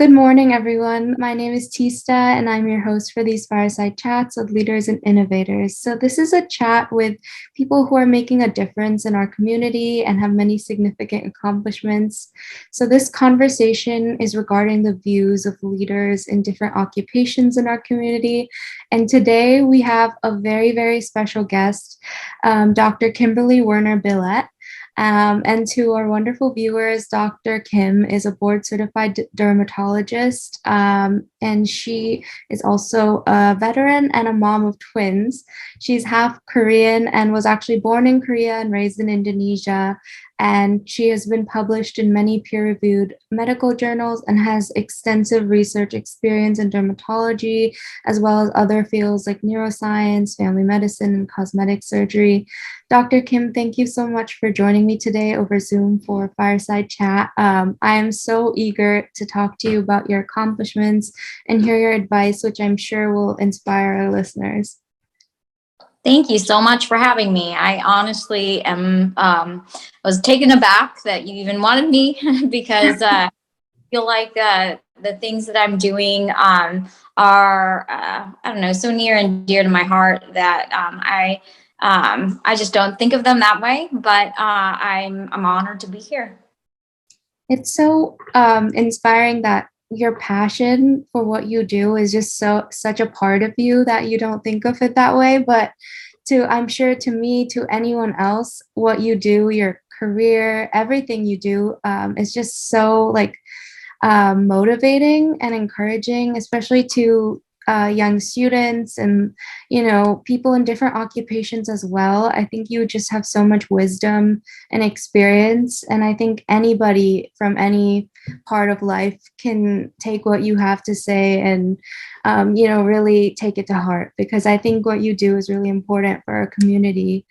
Good morning, everyone. My name is Tista, and I'm your host for these Fireside Chats with leaders and innovators. So, this is a chat with people who are making a difference in our community and have many significant accomplishments. So, this conversation is regarding the views of leaders in different occupations in our community. And today we have a very, very special guest, Dr. Kimberly Werner-Billet. And to our wonderful viewers, Dr. Kim is a board certified dermatologist, and she is also a veteran and a mom of twins. She's half Korean and was actually born in Korea and raised in Indonesia. And she has been published in many peer-reviewed medical journals and has extensive research experience in dermatology, as well as other fields like neuroscience, family medicine, and cosmetic surgery. Dr. Kim, thank you so much for joining me today over Zoom for Fireside Chat. I am so eager to talk to you about your accomplishments and hear your advice, which I'm sure will inspire our listeners. Thank you so much for having me. I honestly was taken aback that you even wanted me because I feel like the things that I'm doing are, I don't know, so near and dear to my heart that I just don't think of them that way. But I'm honored to be here. It's so inspiring that your passion for what you do is just such a part of you that you don't think of it that way. But I'm sure to me, to anyone else, what you do, your career, everything you do is just so motivating and encouraging, especially to young students and people in different occupations as well. I think you just have so much wisdom and experience, and I think anybody from any part of life can take what you have to say and really take it to heart, because I think what you do is really important for our community.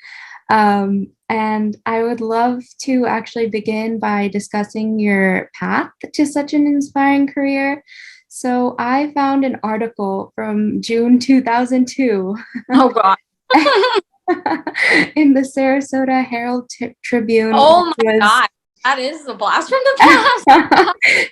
And I would love to actually begin by discussing your path to such an inspiring career. So I found an article from June 2002. Oh, God. In the Sarasota Herald Tribune. Oh, my God. That is a blast from the past.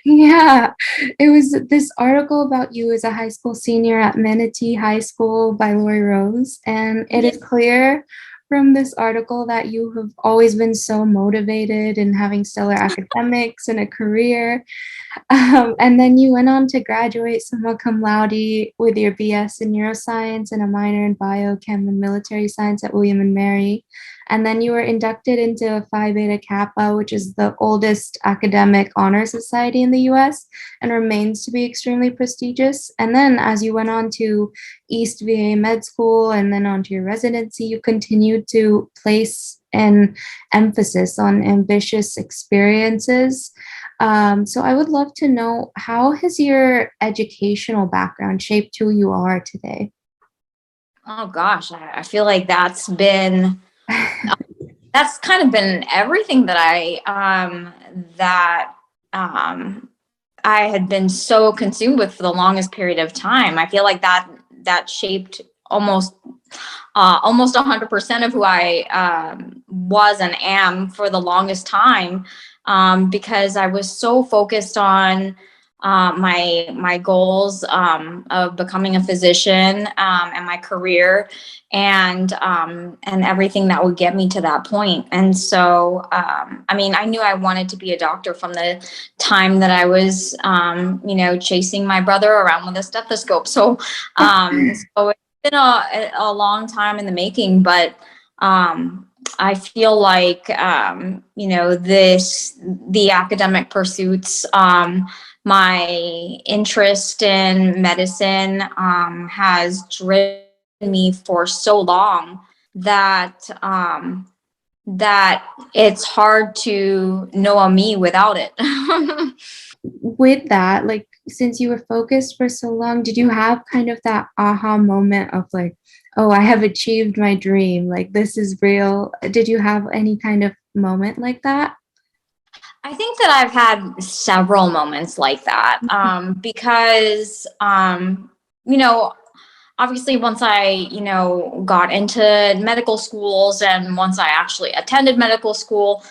Yeah, it was this article about you as a high school senior at Manatee High School by Lori Rose. And it is clear from this article that you have always been so motivated and having stellar academics and a career. And then you went on to graduate summa cum laude with your BS in neuroscience and a minor in biochem and military science at William and Mary. And then you were inducted into Phi Beta Kappa, which is the oldest academic honor society in the US and remains to be extremely prestigious. And then as you went on to East VA Med School and then onto your residency, you continued to place an emphasis on ambitious experiences. So I would love to know, how has your educational background shaped who you are today? Oh, gosh. I feel like that's kind of been everything that I had been so consumed with for the longest period of time. I feel like that shaped almost 100% of who I was and am for the longest time, because I was so focused on my goals of becoming a physician and my career and everything that would get me to that point. And so, I knew I wanted to be a doctor from the time that I was, chasing my brother around with a stethoscope. So, so it's been a long time in the making, but I feel like, the academic pursuits, my interest in medicine has driven me for so long that it's hard to know a me without it. With that, since you were focused for so long, did you have kind of that aha moment of oh, I have achieved my dream, this is real? Did you have any kind of moment like that? I think that I've had several moments like that, because, obviously once I, got into medical schools and once I actually attended medical school,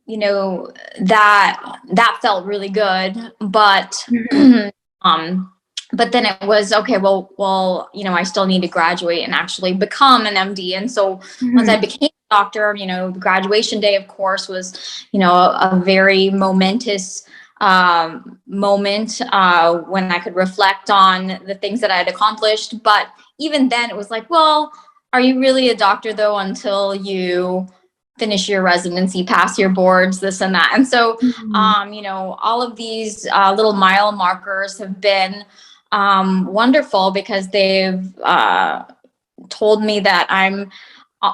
that felt really good, but Mhm. um, but then it was okay. Well, I still need to graduate and actually become an MD. And so once I Mhm. became a doctor, the graduation day, of course, was a very momentous moment when I could reflect on the things that I had accomplished. But even then, it was like, well, are you really a doctor though until you finish your residency, pass your boards, this and that. And so, Mhm. all of these little mile markers have been wonderful because they've told me that I'm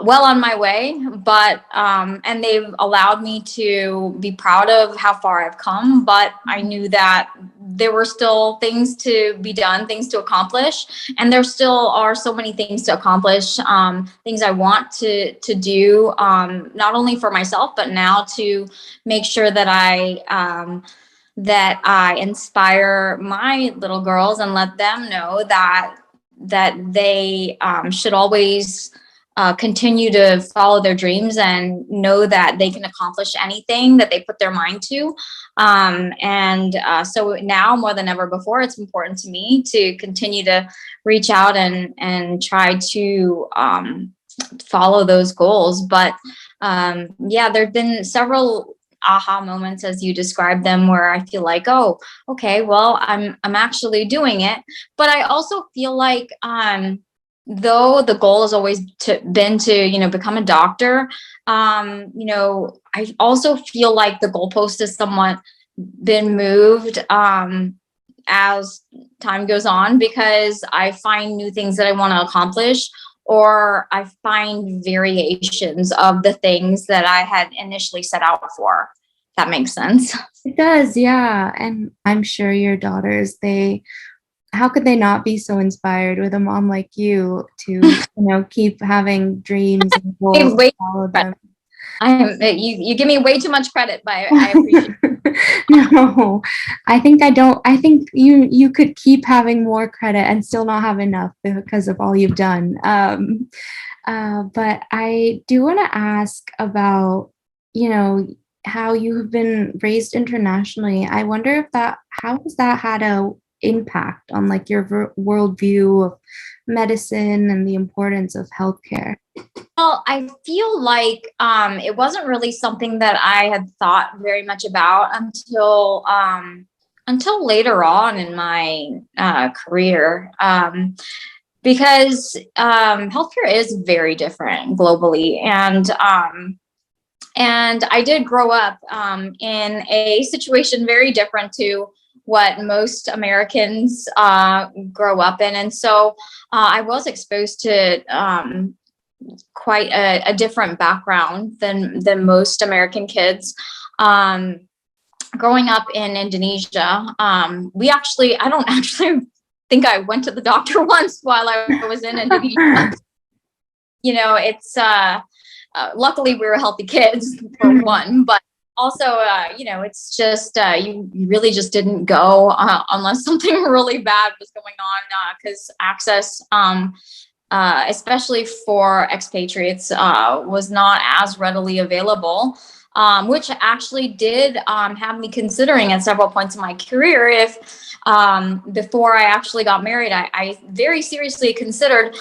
well on my way, but and they've allowed me to be proud of how far I've come. But I knew that there were still things to be done, things to accomplish, and there still are so many things to accomplish, things I want to do, not only for myself, but now to make sure that I inspire my little girls and let them know that they should always continue to follow their dreams and know that they can accomplish anything that they put their mind to. So now more than ever before, it's important to me to continue to reach out and try to follow those goals. But yeah, there have been several aha moments as you described them where I feel like, oh, okay, well, I'm actually doing it. But I also feel like though the goal has always been to become a doctor, I also feel like the goalpost has somewhat been moved as time goes on, because I find new things that I want to accomplish, or I find variations of the things that I had initially set out for. If that makes sense. It does, yeah. And I'm sure your daughters, how could they not be so inspired with a mom like you to, keep having dreams and goals and Wait, follow them? you give me way too much credit, but I appreciate. No, I think you could keep having more credit and still not have enough because of all you've done. But I do want to ask about, you know, how you have been raised internationally. I wonder how has that had a impact on like your worldview of medicine and the importance of healthcare? Well, I feel like it wasn't really something that I had thought very much about until later on in my career, because healthcare is very different globally, and I did grow up in a situation very different to what most Americans grow up in, and so I was exposed to quite a different background than most American kids. Um, Growing up in Indonesia, I don't actually think I went to the doctor once while I was in Indonesia. It's luckily we were healthy kids for Mhm. one, but also, it's just you really just didn't go unless something really bad was going on, because access, especially for expatriates, was not as readily available, which actually did have me considering at several points in my career if before I actually got married, I very seriously considered,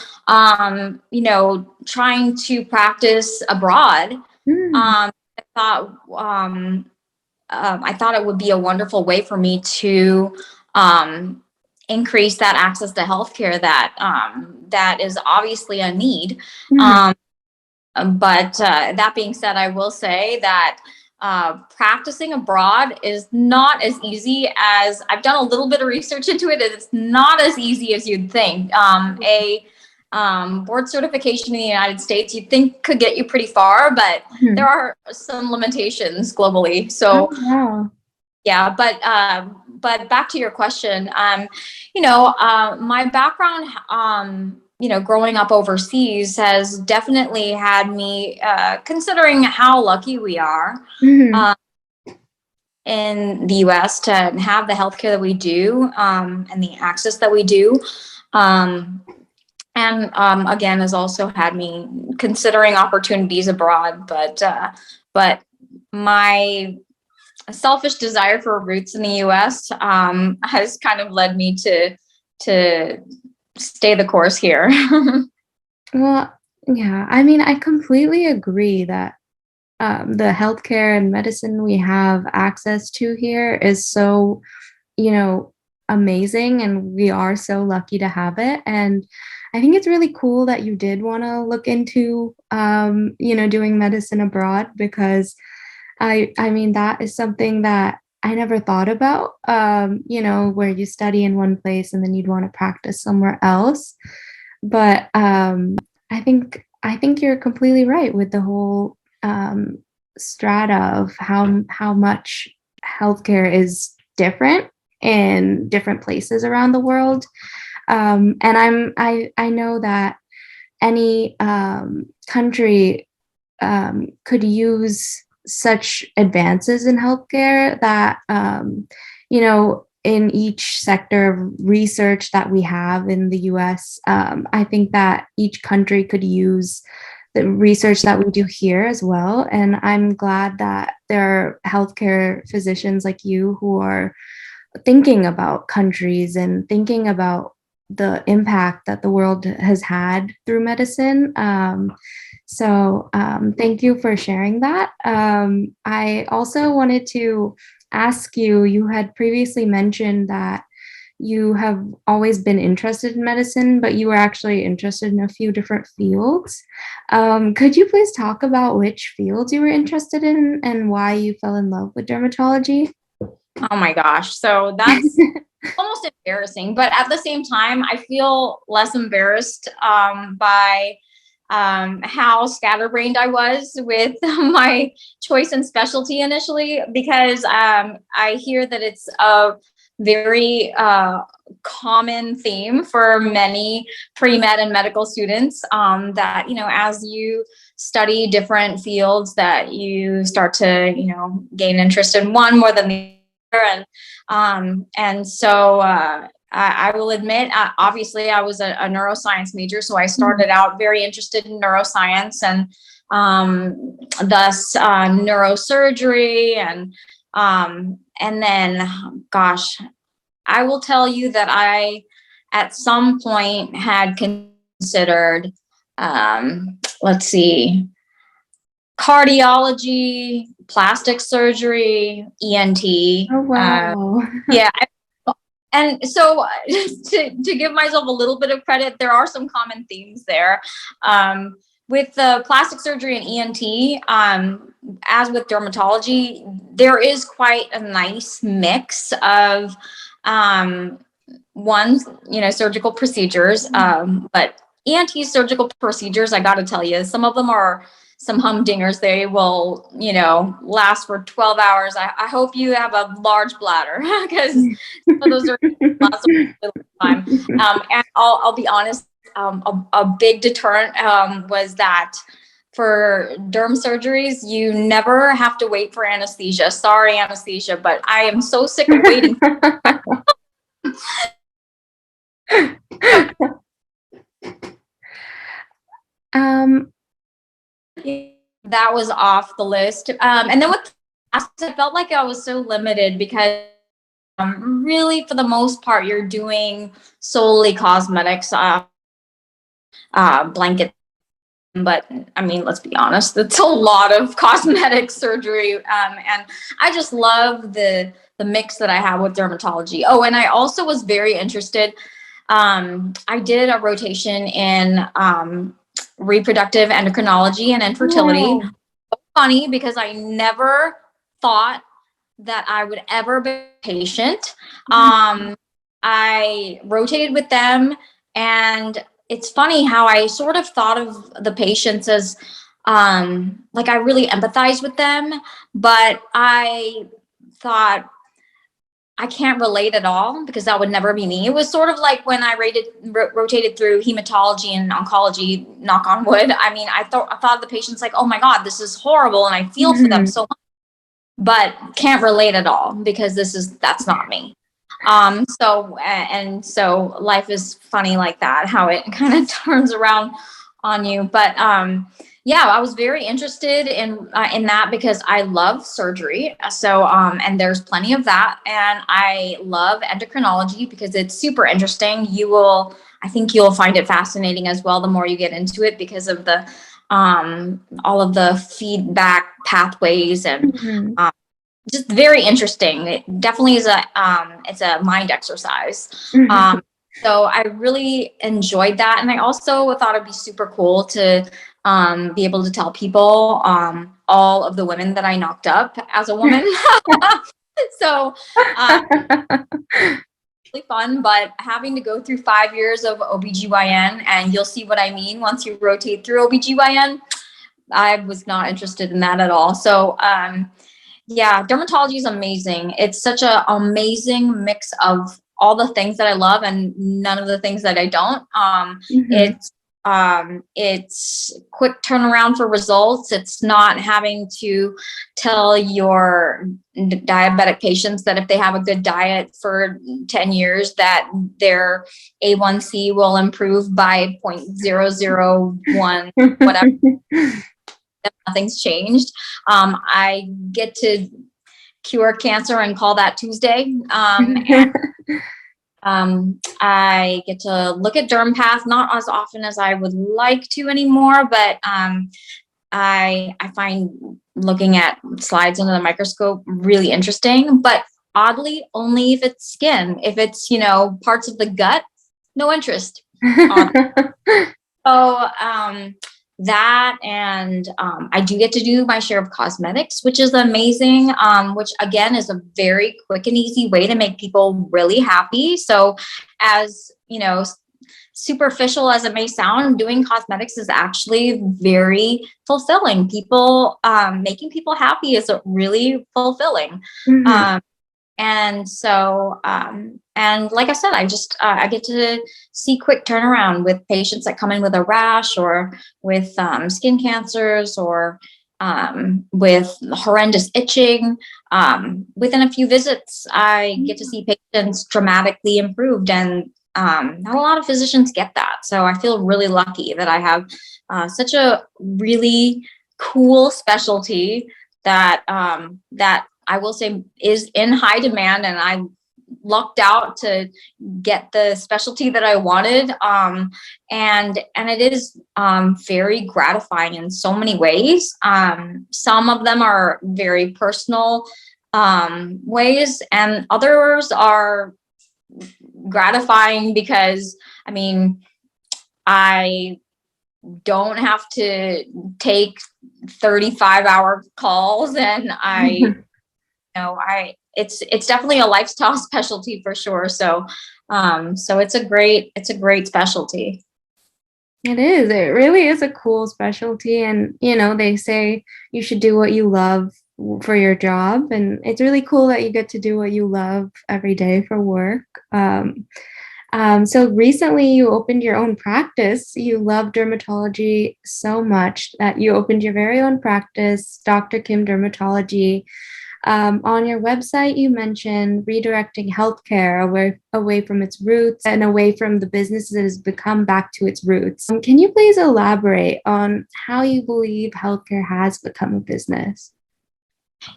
trying to practice abroad. Mm. Um, I thought I thought it would be a wonderful way for me to um, increase that access to healthcare that is obviously a need. Mhm. Um, but that being said, I will say that practicing abroad is not as easy as I've done a little bit of research into it. It's not as easy as you'd think. A board certification in the United States, you'd think could get you pretty far, but there Mhm. are some limitations globally. Oh, So wow. yeah, but back to your question, my background, growing up overseas has definitely had me considering how lucky we are Mhm. uh, in the U.S. to have the healthcare that we do, and the access that we do. Um, and again, has also had me considering opportunities abroad, but my selfish desire for roots in the U.S. Has kind of led me to stay the course here. Well, yeah, I mean, I completely agree that the healthcare and medicine we have access to here is so, you know, amazing, and we are so lucky to have it. And I think it's really cool that you did want to look into, doing medicine abroad, because I mean, that is something that I never thought about, where you study in one place and then you'd want to practice somewhere else. But I think you're completely right with the whole strata of how much healthcare is different in different places around the world. And I know that any country could use such advances in healthcare that in each sector of research that we have in the US, I think that each country could use the research that we do here as well. And I'm glad that there are healthcare physicians like you who are thinking about countries and thinking about the impact that the world has had through medicine. Thank you for sharing that. I also wanted to ask you, you had previously mentioned that you have always been interested in medicine, but you were actually interested in a few different fields. Could you please talk about which fields you were interested in and why you fell in love with dermatology? Oh my gosh. So that's almost embarrassing, but at the same time, I feel less embarrassed by how scatterbrained I was with my choice and specialty initially, because I hear that it's a very common theme for many pre-med and medical students, that, as you study different fields, that you start to, gain interest in one more than the other. And so I will admit, obviously, I was a neuroscience major, so I started out very interested in neuroscience, and thus neurosurgery, and then, gosh, I will tell you that I, at some point, had considered, let's see, cardiology, plastic surgery, ENT. Oh, wow. Yeah. And so to give myself a little bit of credit, there are some common themes there. With the plastic surgery and ENT, as with dermatology, there is quite a nice mix of surgical procedures. But ENT surgical procedures, I got to tell you, some of them are some humdingers. They will, last for 12 hours. I hope you have a large bladder, because some of those are lots of time. And I'll be honest, a big deterrent was that for derm surgeries, you never have to wait for anesthesia. Sorry, anesthesia, but I am so sick of waiting. That was off the list. And then with I felt like I was so limited, because really, for the most part, you're doing solely cosmetics, blanket. But I mean, let's be honest, it's a lot of cosmetic surgery. And I just love the mix that I have with dermatology. Oh, and I also was very interested. I did a rotation in reproductive endocrinology and infertility. Wow. Funny, because I never thought that I would ever be a patient. I rotated with them, and it's funny how I sort of thought of the patients as like I really empathize with them, but I thought I can't relate at all, because that would never be me. It was sort of like when I rotated through hematology and oncology, knock on wood. I mean, I thought of the patients like, oh my God, this is horrible, and I feel for them so much, but can't relate at all, because that's not me. So life is funny like that, how it kind of turns around on you. But yeah, I was very interested in that because I love surgery. So, and there's plenty of that, and I love endocrinology because it's super interesting. I think you'll find it fascinating as well the more you get into it because of the all of the feedback pathways and Mhm. just very interesting. It definitely is it's a mind exercise. Mhm. So I really enjoyed that. And I also thought it'd be super cool to be able to tell people all of the women that I knocked up as a woman. So really fun, but having to go through 5 years of OBGYN, and you'll see what I mean once you rotate through OBGYN, I was not interested in that at all. So yeah, dermatology is amazing. It's such an amazing mix of all the things that I love and none of the things that I don't. Mhm. It's quick turnaround for results. It's not having to tell your diabetic patients that if they have a good diet for 10 years that their A1C will improve by 0.001, whatever. Nothing's changed. I get to cure cancer and call that Tuesday. I get to look at derm path, not as often as I would like to anymore, but I find looking at slides under the microscope really interesting. But oddly, only if it's skin. If it's parts of the gut, no interest. So that, and I do get to do my share of cosmetics, which is amazing, which again is a very quick and easy way to make people really happy. So as superficial as it may sound, doing cosmetics is actually very fulfilling. People making people happy is really fulfilling. Mhm. And so, and like I said, I get to see quick turnaround with patients that come in with a rash or with skin cancers or with horrendous itching. Within a few visits, I get to see patients dramatically improved, and not a lot of physicians get that. So I feel really lucky that I have such a really cool specialty that I will say is in high demand, and I lucked out to get the specialty that I wanted. And it is very gratifying in so many ways. Some of them are very personal ways, and others are gratifying because I mean, I don't have to take 35-hour calls, and it's definitely a lifestyle specialty for sure. So so it's a great specialty. It is. It really is a cool specialty. And, they say you should do what you love for your job. And it's really cool that you get to do what you love every day for work. So recently you opened your own practice. You love dermatology so much that you opened your very own practice, Dr. Kim Dermatology. On your website, you mentioned redirecting healthcare away from its roots and away from the business that has become back to its roots. Can you please elaborate on how you believe healthcare has become a business?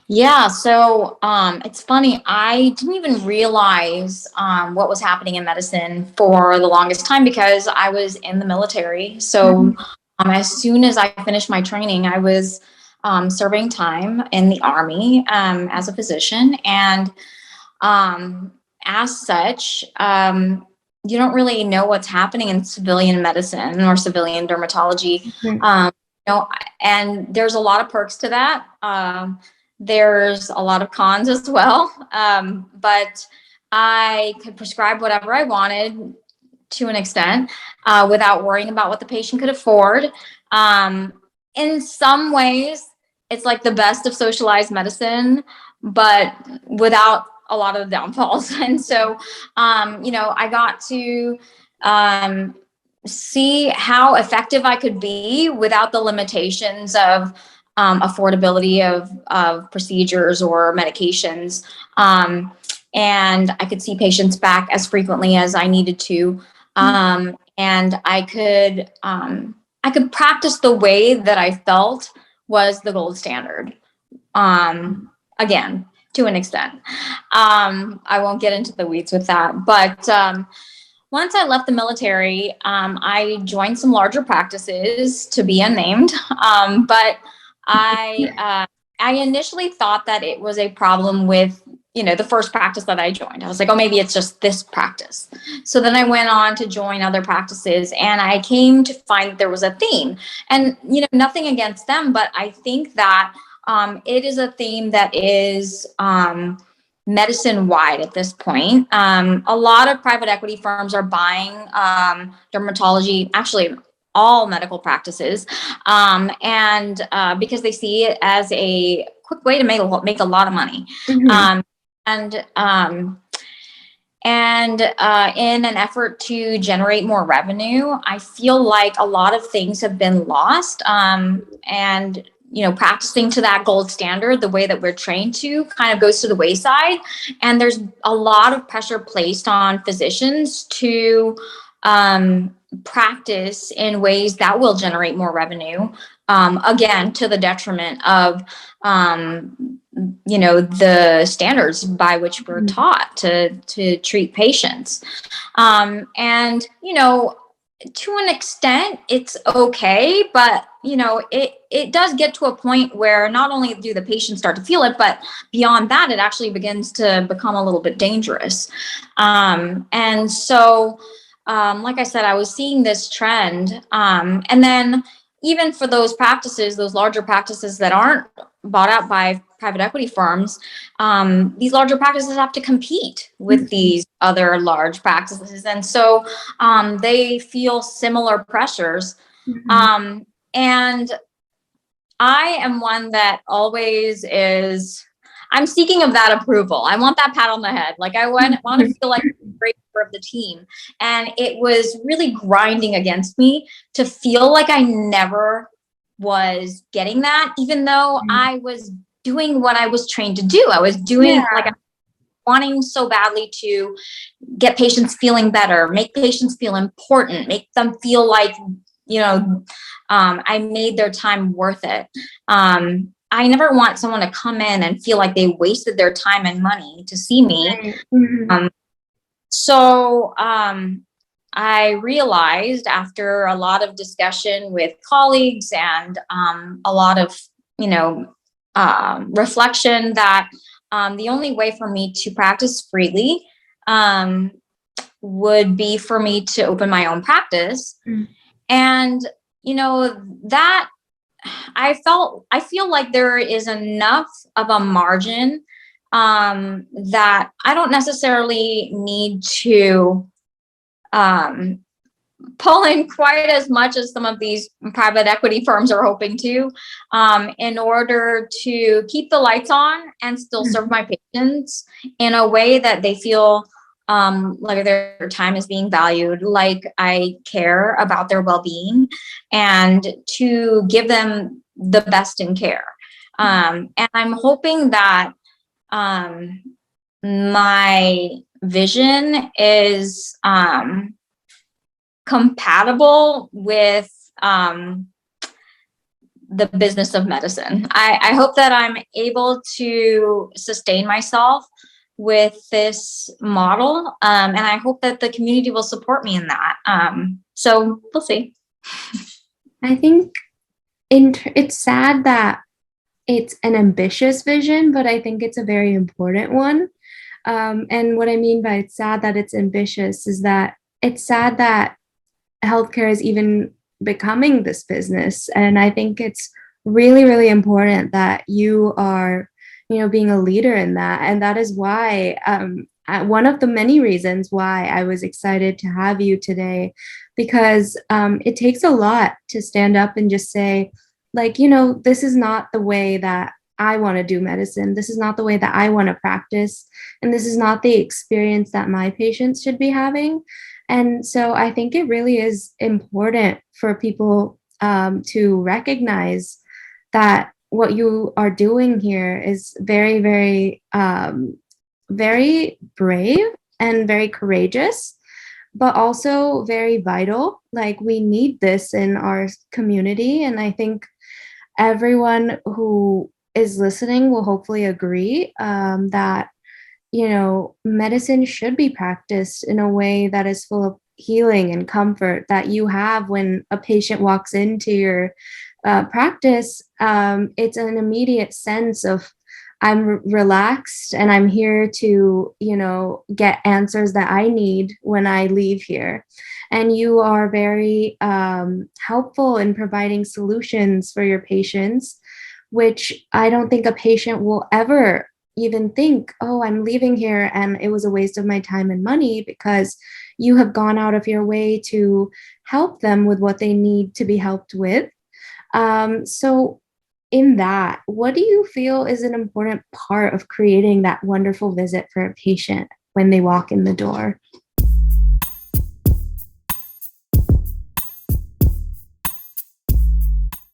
Yeah, so it's funny. I didn't even realize what was happening in medicine for the longest time because I was in the military. So Mhm. as soon as I finished my training, I was serving time in the Army as a physician. And as such, you don't really know what's happening in civilian medicine or civilian dermatology. Mhm. Um, and there's a lot of perks to that. There's a lot of cons as well. But I could prescribe whatever I wanted to an extent without worrying about what the patient could afford. Um, in some ways, it's like the best of socialized medicine, but without a lot of the downfalls. And so, I got to um, see how effective I could be without the limitations of affordability of procedures or medications. And I could see patients back as frequently as I needed to. And I could I could practice the way that I felt was the gold standard. Again, to an extent. I won't get into the weeds with that, but once I left the military, I joined some larger practices, to be unnamed. But I initially thought that it was a problem with, the first practice that I joined. I was like, oh, maybe it's just this practice. So then I went on to join other practices, and I came to find that there was a theme. And, nothing against them, but I think that it is a theme that is medicine wide at this point. A lot of private equity firms are buying dermatology, actually all medical practices, and because they see it as a quick way to make a lot of money. Mm-hmm. And in an effort to generate more revenue, I feel like a lot of things have been lost. And practicing to that gold standard, the way that we're trained to, kind of goes to the wayside. And there's a lot of pressure placed on physicians to practice in ways that will generate more revenue. Again, to the detriment of the standards by which we're taught to treat patients. And to an extent it's okay, but it does get to a point where not only do the patients start to feel it, but beyond that it actually begins to become a little bit dangerous. And so like I said, I was seeing this trend, and then even for those practices, those larger practices that aren't bought out by private equity firms, these larger practices have to compete with these other large practices. And so they feel similar pressures. And I am one that always I'm seeking of that approval. I want that pat on the head. Like I want to feel like I'm a great member of the team. And it was really grinding against me to feel like I never was getting that, even though I was doing what I was trained to do. I was doing wanting so badly to get patients feeling better, make patients feel important, make them feel like, I made their time worth it. I never want someone to come in and feel like they wasted their time and money to see me. So I realized after a lot of discussion with colleagues and a lot of, reflection that the only way for me to practice freely would be for me to open my own practice. And, that I feel like there is enough of a margin that I don't necessarily need to pull in quite as much as some of these private equity firms are hoping to, in order to keep the lights on and still serve my patients in a way that they feel like their time is being valued, like I care about their well-being, and to give them the best in care. And I'm hoping that my vision is compatible with the business of medicine. I hope that I'm able to sustain myself with this model, and I hope that the community will support me in that. So we'll see. I think it's sad that it's an ambitious vision, but I think it's a very important one. And what I mean by it's sad that it's ambitious is that it's sad that healthcare is even becoming this business. And I think it's really, really important that you are, being a leader in that. And that is why, one of the many reasons why I was excited to have you today, because it takes a lot to stand up and just say, like, this is not the way that I want to do medicine. This is not the way that I want to practice. And this is not the experience that my patients should be having. And so I think it really is important for people to recognize that what you are doing here is very, very, very brave and very courageous. but also very vital. Like, we need this in our community. And I think everyone who is listening will hopefully agree that, medicine should be practiced in a way that is full of healing and comfort that you have when a patient walks into your practice. It's an immediate sense of I'm relaxed and I'm here to, get answers that I need when I leave here. And you are very helpful in providing solutions for your patients, which I don't think a patient will ever even think, oh, I'm leaving here and it was a waste of my time and money, because you have gone out of your way to help them with what they need to be helped with. So, in that, what do you feel is an important part of creating that wonderful visit for a patient when they walk in the door?